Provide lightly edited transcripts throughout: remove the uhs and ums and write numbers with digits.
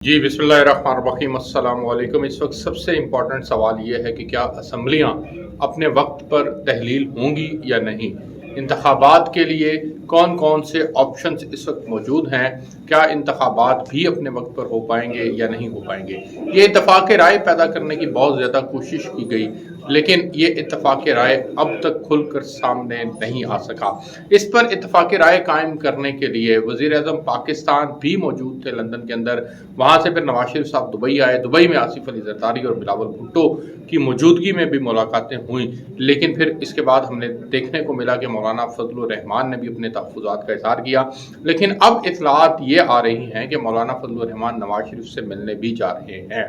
जी बिस्मिल्लाहिर्रहमानिर्रहीम अस्सलाम वालेकुम। इस वक्त सबसे इम्पॉर्टेंट सवाल ये है कि क्या असम्बलियाँ अपने वक्त पर तहलील होंगी या नहीं। इंतखाबात के लिए कौन कौन से ऑप्शंस इस वक्त मौजूद हैं, क्या इंतखाबात भी अपने वक्त पर हो पाएंगे या नहीं हो पाएंगे। ये इत्तफाक राय पैदा करने की बहुत ज़्यादा कोशिश की गई, लेकिन ये इत्तफाक राय अब तक खुलकर सामने नहीं आ सका। इस पर इत्तफाक राय कायम करने के लिए वज़ीर आज़म पाकिस्तान भी मौजूद थे लंदन के अंदर। वहाँ से फिर नवाज शरीफ साहब दुबई आए। दुबई में आसिफ अली जरदारी और बिलावल भुट्टो की मौजूदगी में भी मुलाकातें हुई, लेकिन फिर इसके बाद हमने देखने को मिला कि मौलाना फजलुर रहमान ने भी अपने तहफ़्फ़ुज़ात का इज़हार किया। लेकिन अब इत्तलात ये आ रही हैं कि मौलाना फजलुर रहमान नवाज शरीफ से मिलने भी जा रहे हैं।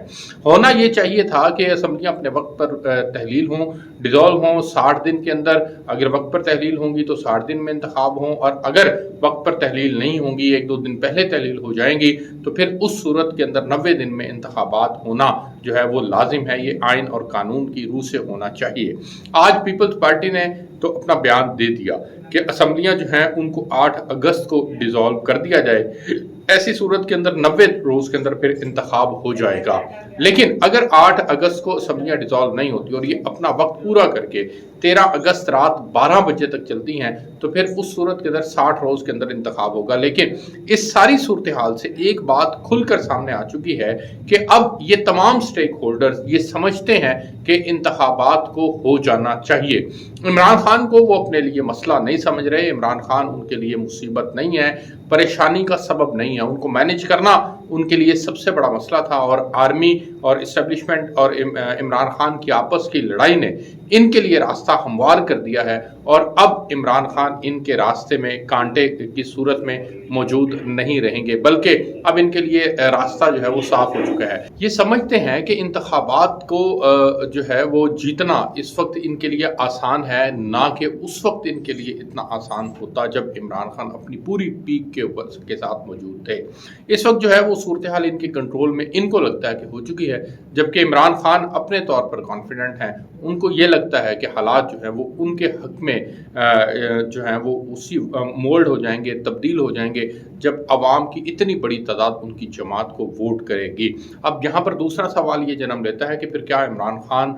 होना ये चाहिए था कि असम्बलियाँ अपने वक्त पर तहलील हों, डिज़ोल्व हों 60 दिन के अंदर। अगर वक्त पर तहलील होंगी तो 60 दिन में इंतखाब हों, और अगर वक्त पर तहलील नहीं होंगी, 1-2 दिन पहले तहलील हो जाएंगी, तो फिर उस सूरत के अंदर 90 दिन में इंतखाबात होना जो है वो लाजिम है। ये आइन और कानून की रूह से होना चाहिए। आज पीपल्स पार्टी ने तो अपना बयान दे दिया कि असम्बलियाँ जो हैं उनको 8 अगस्त को डिज़ोल्व कर दिया जाए। ऐसी सूरत के अंदर 90 रोज़ के अंदर फिर इंतखाब हो जाएगा। लेकिन अगर 8 अगस्त को असम्बलियाँ डिज़ोल्व नहीं होती और ये अपना वक्त पूरा करके 13 अगस्त रात 12 बजे तक चलती हैं, तो फिर उस सूरत के अंदर 60 रोज़ के अंदर इंतखाब होगा। लेकिन इस सारी सूरत हाल से एक बात खुलकर सामने आ चुकी है कि अब ये तमाम स्टेक होल्डर्स ये समझते हैं कि इंतखाबात को हो जाना चाहिए। इमरान खान को वो अपने लिए मसला नहीं समझ रहे। इमरान खान उनके लिए मुसीबत नहीं है, परेशानी का सबब नहीं है। उनको मैनेज करना उनके लिए सबसे बड़ा मसला था, और आर्मी और इस्टेब्लिशमेंट और इमरान खान की आपस की लड़ाई ने इनके लिए रास्ता हमवार कर दिया है। और अब इमरान खान इनके रास्ते में कांटे की सूरत में मौजूद नहीं रहेंगे, बल्कि अब इनके लिए रास्ता जो है वो साफ हो चुका है। ये समझते हैं कि इंतखाबात को जो है वो जीतना इस वक्त इनके लिए आसान है, ना कि उस वक्त इनके लिए इतना आसान होता जब इमरान खान अपनी पूरी पीक के साथ मौजूद थे। इस वक्त जो है वो सूरत हाल इनके कंट्रोल में इनको लगता है कि हो चुकी है, जबकि इमरान खान अपने तौर पर कॉन्फिडेंट हैं। उनको ये लगता है कि हालात जो है वो उनके हक में जो है वो उसी मोल्ड हो जाएंगे, तब्दील हो जाएंगे, जब अवाम की इतनी बड़ी तादाद उनकी जमात को वोट करेगी। अब यहाँ पर दूसरा सवाल ये जन्म लेता है कि फिर क्या इमरान खान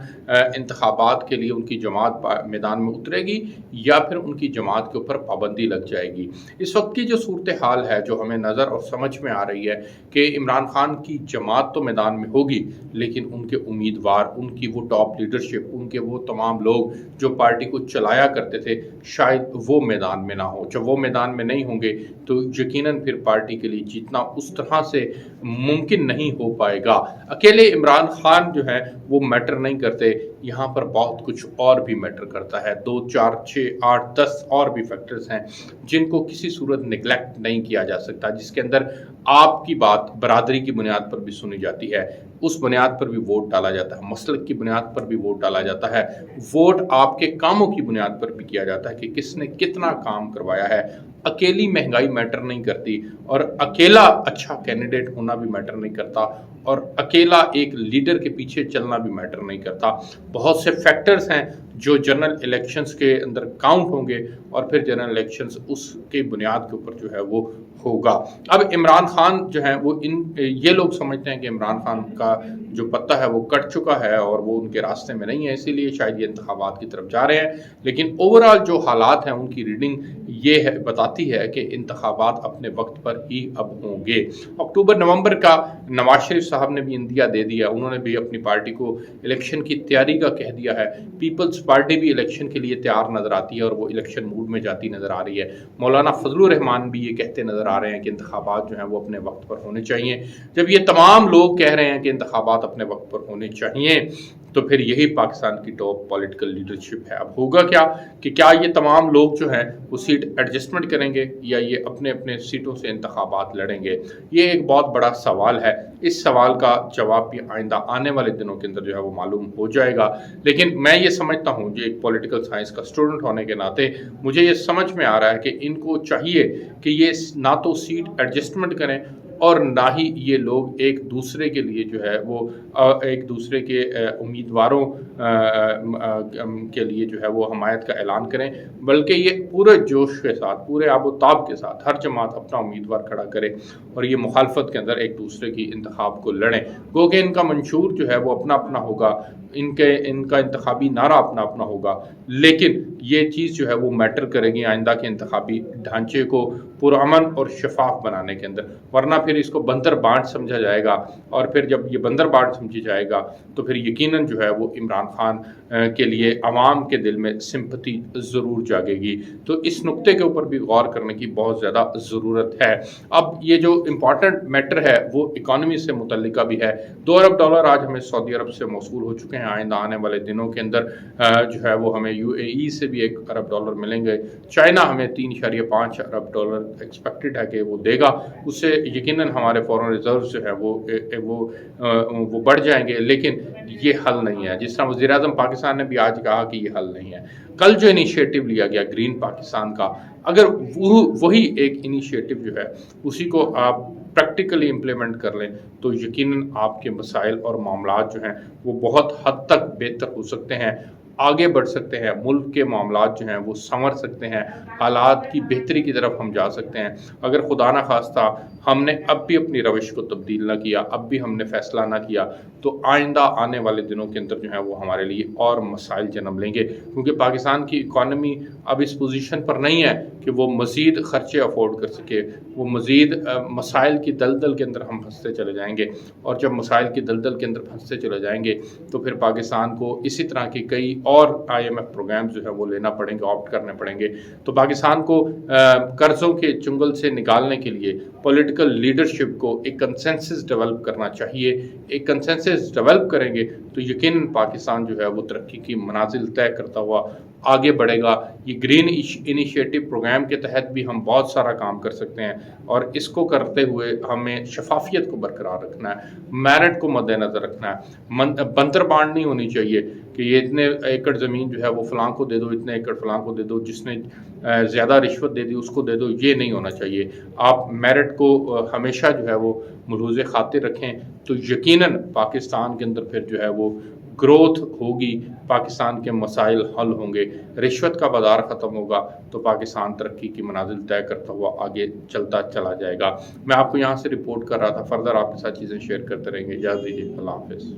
इंतखाबात के लिए उनकी जमात मैदान में उतरेगी या फिर उनकी जमात के ऊपर पाबंदी लग जाएगी। इस वक्त की जो सूरत हाल है जो हमें नज़र और समझ में आ रही है कि इमरान खान की जमात तो मैदान में होगी, लेकिन उनके उम्मीदवार, उनकी वो टॉप लीडरशिप, उनके वो तमाम लोग जो पार्टी को चलाया करते थे, शायद वो मैदान में ना हो। जब वो मैदान में नहीं होंगे तो यकीनन फिर पार्टी के लिए जीतना उस तरह से मुमकिन नहीं हो पाएगा। अकेले इमरान खान जो है वो मैटर नहीं करते, यहाँ पर बहुत कुछ और भी मैटर करता है। 2, 4, 6, 8, 10 और भी फैक्टर्स हैं जिनको किसी सूरत निगलेक्ट नहीं किया जा सकता, जिसके अंदर आपकी बात बरादरी की बुनियाद पर भी सुनी जाती है, उस बुनियाद पर भी वोट डाला जाता है, मसलक की बुनियाद पर भी वोट डाला जाता है, वोट आपके कामों की बुनियाद पर भी किया जाता है कि किसने कितना काम करवाया है। अकेली महंगाई मैटर नहीं करती, और अकेला अच्छा कैंडिडेट होना भी मैटर नहीं करता, और अकेला एक लीडर के पीछे चलना भी मैटर नहीं करता। बहुत से फैक्टर्स हैं जो जनरल इलेक्शंस के अंदर काउंट होंगे, और फिर जनरल इलेक्शंस उसके बुनियाद के ऊपर जो है वो होगा। अब इमरान खान जो है वो ये लोग समझते हैं कि इमरान खान का जो पत्ता है वो कट चुका है और वो उनके रास्ते में नहीं है, इसीलिए शायद ये इंतखाबात की तरफ जा रहे हैं। लेकिन ओवरऑल जो हालात हैं उनकी रीडिंग ये है, बताती है कि इंतखाबात अपने वक्त पर ही अब होंगे। अक्टूबर नवंबर का नवाज शरीफ साहब ने भी इंदिया दे दिया, उन्होंने भी अपनी पार्टी को इलेक्शन की तैयारी का कह दिया है। पीपल्स पार्टी भी इलेक्शन के लिए तैयार नज़र आती है और वो इलेक्शन मूड में जाती नज़र आ रही है। मौलाना फजलुर रहमान भी ये कहते नज़र आ रहे हैं कि इंतखाबात जो हैं वो अपने वक्त पर होने चाहिए। जब ये तमाम लोग कह रहे हैं कि इंतखाबात अपने वक्त पर होने चाहिए, तो फिर यही पाकिस्तान की टॉप पॉलिटिकल लीडरशिप है। अब होगा क्या कि क्या ये तमाम लोग जो हैं वो सीट एडजस्टमेंट करेंगे या ये अपने अपने सीटों से इंतखाबात लड़ेंगे, ये एक बहुत बड़ा सवाल है। इस सवाल का जवाब भी आइंदा आने वाले दिनों के अंदर जो है वो मालूम हो जाएगा। लेकिन मैं ये समझता हूँ, जो एक पॉलिटिकल साइंस का स्टूडेंट होने के नाते मुझे ये समझ में आ रहा है कि इनको चाहिए कि ये ना तो सीट एडजस्टमेंट करें اور نہ ہی یہ لوگ ایک دوسرے کے لیے جو ہے وہ ایک دوسرے کے امیدواروں کے لیے جو ہے وہ حمایت کا اعلان کریں، بلکہ یہ پورے جوش کے ساتھ، پورے آب و تاب کے ساتھ ہر جماعت اپنا امیدوار کھڑا کرے اور یہ مخالفت کے اندر ایک دوسرے کی انتخاب کو لڑیں، گو کہ ان کا منشور جو ہے وہ اپنا اپنا ہوگا، ان کا انتخابی نعرہ اپنا اپنا ہوگا، لیکن یہ چیز جو ہے وہ میٹر کرے گی آئندہ کے انتخابی ڈھانچے کو پرامن اور شفاف بنانے کے اندر، ورنہ پھر اس کو بندر بانٹ سمجھا جائے گا، اور پھر جب یہ بندر بانٹ سمجھی جائے گا تو پھر یقیناً جو ہے وہ عمران خان کے لیے عوام کے دل میں سمپتی ضرور جاگے گی۔ تو اس نقطے کے اوپر بھی غور کرنے کی بہت زیادہ ضرورت ہے۔ اب یہ جو امپورٹنٹ میٹر ہے وہ اکانومی سے متعلقہ بھی ہے۔ $2 ارب آج ہمیں سعودی عرب سے موصول ہو چکے ہیں، آئندہ آنے والے دنوں کے اندر جو ہے وہ ہمیں UAE سے بھی $1 ارب ملیں گے، چائنا ہمیں $3.5 ارب ایکسپیکٹڈ ہے کہ وہ دے گا، اس سے یقیناً ہمارے فورن ریزروز جو ہے وہ بڑھ جائیں گے، لیکن یہ حل نہیں ہے۔ جس طرح وزیر اعظم پاکستان نے بھی آج کہا کہ یہ حل نہیں ہے۔ کل جو انیشیٹو لیا گیا گرین پاکستان کا، اگر وہی ایک انیشیٹو جو ہے اسی کو آپ پریکٹیکلی امپلیمنٹ کر لیں تو یقیناً آپ کے مسائل اور معاملات جو ہیں وہ بہت حد تک بہتر ہو سکتے ہیں، آگے بڑھ سکتے ہیں، ملک کے معاملات جو ہیں وہ سنور سکتے ہیں، حالات کی بہتری کی طرف ہم جا سکتے ہیں۔ اگر خدا نہ خواستہ ہم نے اب بھی اپنی روش کو تبدیل نہ کیا، اب بھی ہم نے فیصلہ نہ کیا، تو آئندہ آنے والے دنوں کے اندر جو ہے وہ ہمارے لیے اور مسائل جنم لیں گے، کیونکہ پاکستان کی اکانومی اب اس پوزیشن پر نہیں ہے کہ وہ مزید خرچے افورڈ کر سکے، وہ مزید مسائل کی دلدل کے اندر ہم پھنستے چلے جائیں گے، اور جب مسائل کی دلدل کے اندر پھنستے چلے جائیں گے تو پھر پاکستان کو اسی طرح کی کئی اور IMF پروگرامز جو ہے وہ لینا پڑیں گے، آپٹ کرنے پڑیں گے۔ تو پاکستان کو قرضوں کے چنگل سے نکالنے کے لیے پولیٹیکل لیڈرشپ کو ایک کنسنسس ڈیولپ کرنا چاہیے۔ ایک کنسنسس ڈیولپ کریں گے تو یقیناً پاکستان جو ہے وہ ترقی کی منازل طے کرتا ہوا آگے بڑھے گا۔ یہ گرین انیشیٹو پروگرام کے تحت بھی ہم بہت سارا کام کر سکتے ہیں، اور اس کو کرتے ہوئے ہمیں شفافیت کو برقرار رکھنا ہے، میرٹ کو مد نظر رکھنا ہے، بندر بانٹ نہیں ہونی چاہیے کہ یہ اتنے ایکڑ زمین جو ہے وہ فلاں کو دے دو، اتنے ایکڑ فلاں کو دے دو، جس نے زیادہ رشوت دے دی اس کو دے دو، یہ نہیں ہونا چاہیے۔ آپ میرٹ کو ہمیشہ جو ہے وہ ملحوظ خاطر رکھیں تو یقیناً پاکستان کے اندر پھر جو ہے وہ گروتھ ہوگی، پاکستان کے مسائل حل ہوں گے، رشوت کا بازار ختم ہوگا تو پاکستان ترقی کی منازل طے کرتا ہوا آگے چلتا چلا جائے گا۔ میں آپ کو یہاں سے رپورٹ کر رہا تھا، فردر آپ کے ساتھ چیزیں شیئر کرتے رہیں گے۔ اجازت دیجیے، اللہ حافظ۔